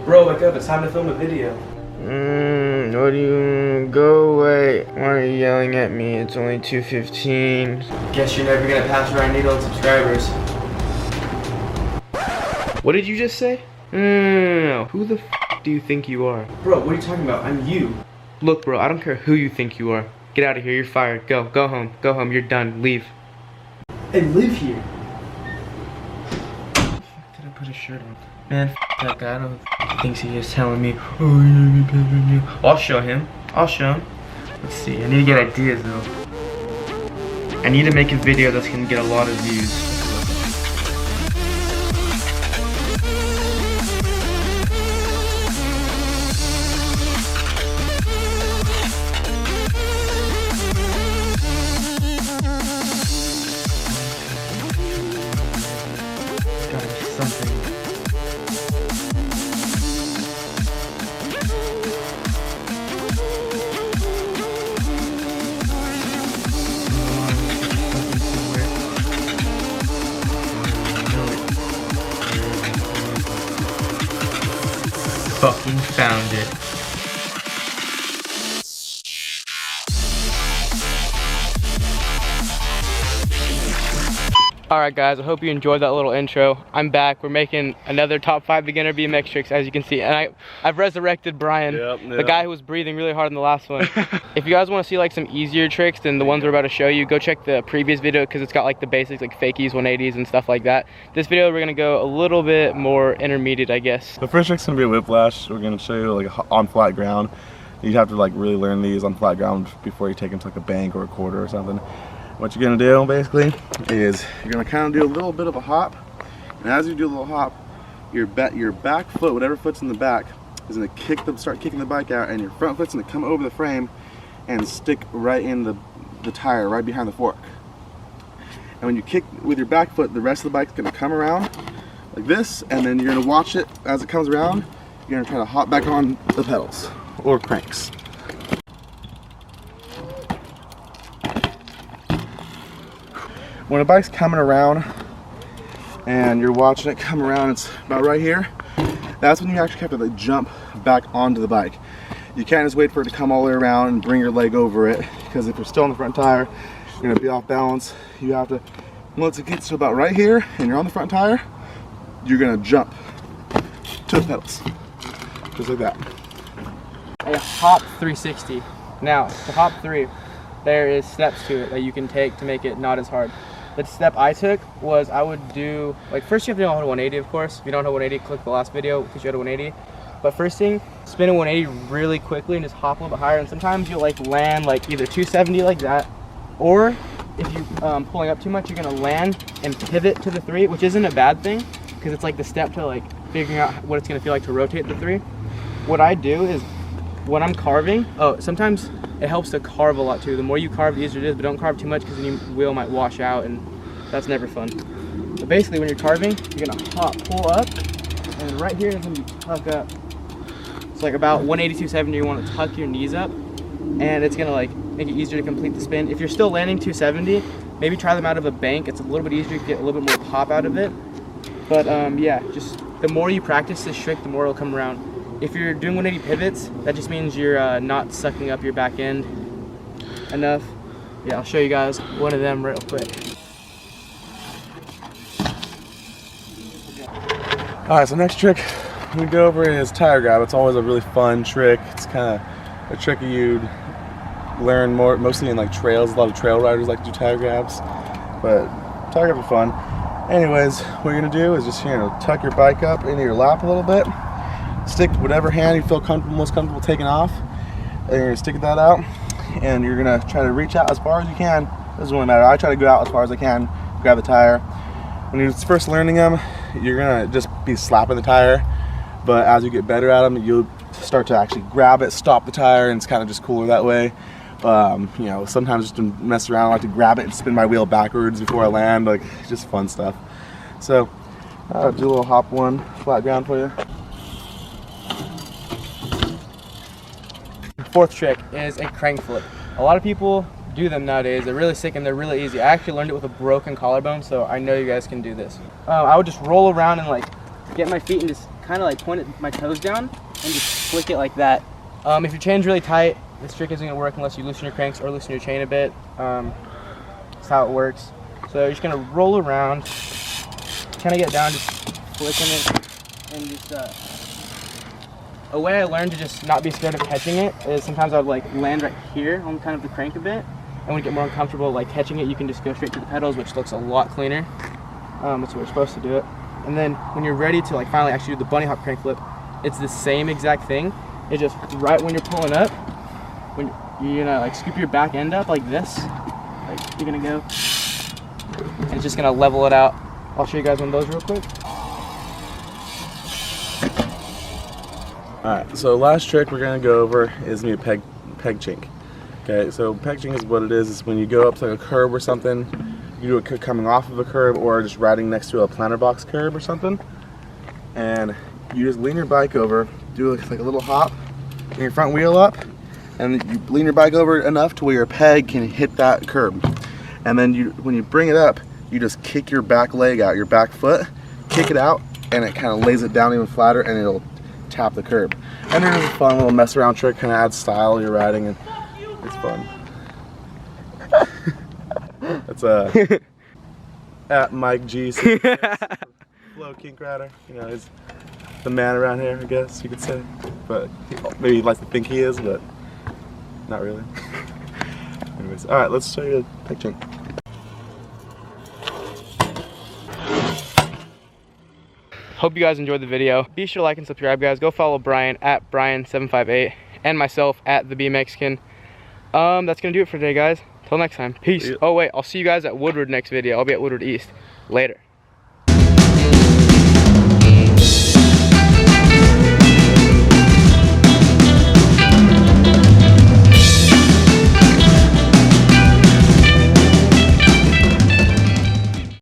Bro, wake up, it's time to film a video. What do you go away? Why are you yelling at me? It's only 2:15. Guess you're never gonna pass around needle and subscribers. What did you just say? No. Who the f do you think you are? Bro, what are you talking about? I'm you. Look, bro, I don't care who you think you are. Get out of here, you're fired. Go home. Go home, you're done. Leave. And live here. Did I put a shirt on? Man, f that guy. I don't know what he thinks he is telling me, oh, you're gonna be better than you. I'll show him. Let's see, I need to get ideas though. I need to make a video that's gonna get a lot of views. Something. Fucking found it. Alright guys, I hope you enjoyed that little intro. I'm back. We're making another top 5 beginner BMX tricks, as you can see. And I've resurrected Brian, the guy who was breathing really hard in the last one. If you guys want to see like some easier tricks than the ones we're about to show you, go check the previous video because it's got like the basics like fakies, 180s and stuff like that. This video we're going to go a little bit more intermediate, I guess. The first trick's going to be a whiplash. We're going to show you like on flat ground. You have to like really learn these on flat ground before you take them to like a bank or a quarter or something. What you're gonna do basically is you're gonna kind of do a little bit of a hop, and as you do a little hop, your back foot, whatever foot's in the back, is gonna start kicking the bike out, and your front foot's gonna come over the frame and stick right in the tire, right behind the fork. And when you kick with your back foot, the rest of the bike's gonna come around like this, and then you're gonna watch it as it comes around. You're gonna try to hop back on the pedals or cranks. When a bike's coming around and you're watching it come around, it's about right here, that's when you actually have to like jump back onto the bike. You can't just wait for it to come all the way around and bring your leg over it, because if you're still on the front tire, you're gonna be off balance. You have to, once it gets to about right here and you're on the front tire, you're gonna jump to the pedals, just like that. A hop 360. Now, the hop 3, there is steps to it that you can take to make it not as hard. The step I took was I would do, like, first you have to know how to 180, of course. If you don't know 180, click the last video because you had a 180. But first thing, spin a 180 really quickly and just hop a little bit higher. And sometimes you'll like land like either 270 like that, or if you pulling up too much, you're gonna land and pivot to the 3, which isn't a bad thing because it's like the step to like figuring out what it's gonna feel like to rotate the 3. What I do is when I'm carving, sometimes it helps to carve a lot too. The more you carve, the easier it is, but don't carve too much because then your wheel might wash out and that's never fun. So basically when you're carving, you're gonna pull up, and right here is when you tuck up. It's like about 180, 270, you wanna tuck your knees up, and it's gonna like make it easier to complete the spin. If you're still landing 270, maybe try them out of a bank. It's a little bit easier to get a little bit more pop out of it. But yeah, just the more you practice this trick, the more it'll come around. If you're doing 180 pivots, that just means you're not sucking up your back end enough. Yeah, I'll show you guys one of them real quick. Alright, so next trick we go over is tire grab. It's always a really fun trick. It's kind of a trick you'd learn mostly in like trails. A lot of trail riders like to do tire grabs, but tire grabs are fun. Anyways, what you're gonna do is just tuck your bike up into your lap a little bit. Stick whatever hand you feel most comfortable taking off, and you're gonna stick that out, and you're gonna try to reach out as far as you can. Doesn't really matter. I try to go out as far as I can, grab the tire. When you're first learning them, you're gonna just be slapping the tire, but as you get better at them, you'll start to actually grab it, stop the tire, and it's kind of just cooler that way. You know, sometimes just to mess around, I like to grab it and spin my wheel backwards before I land, like just fun stuff. So I'll do a little hop one, flat ground for you. Fourth trick is a crank flip. A lot of people do them nowadays. They're really sick and they're really easy. I actually learned it with a broken collarbone, so I know you guys can do this. I would just roll around and like get my feet and just kind of like point my toes down and just flick it like that. If your chain's really tight, this trick isn't gonna work unless you loosen your cranks or loosen your chain a bit. That's how it works. So you're just gonna roll around, kind of get down, just flicking it, and just a way I learned to just not be scared of catching it is sometimes I would like land right here on kind of the crank a bit, and when you get more uncomfortable like catching it, you can just go straight to the pedals, which looks a lot cleaner. That's what we're supposed to do it. And then when you're ready to like finally actually do the bunny hop crank flip, it's the same exact thing. It's just right when you're pulling up, when you're gonna like scoop your back end up like this, like you're gonna go, and it's just gonna level it out. I'll show you guys one of those real quick. Alright, so last trick we're gonna go over is gonna be peg chink. Okay, so peg chink is what it is when you go up to like a curb or something, you do it coming off of a curb or just riding next to a planter box curb or something, and you just lean your bike over, do like a little hop, bring your front wheel up, and you lean your bike over enough to where your peg can hit that curb. And then when you bring it up, you just kick your back leg out, your back foot, kick it out, and it kind of lays it down even flatter, and it'll tap the curb. And then it's a fun little mess around trick, kind of adds style to your riding, and it's fun. That's at Mike G. Flow kink rider. You know, he's the man around here, I guess you could say. But maybe he likes to think he is, but not really. Anyways, all right, let's show you the peg chink. Hope you guys enjoyed the video. Be sure to like and subscribe, guys. Go follow Brian at Brian758 and myself at the BMXkin. That's gonna do it for today, guys. Till next time. Peace. Oh wait, I'll see you guys at Woodward next video. I'll be at Woodward East. Later.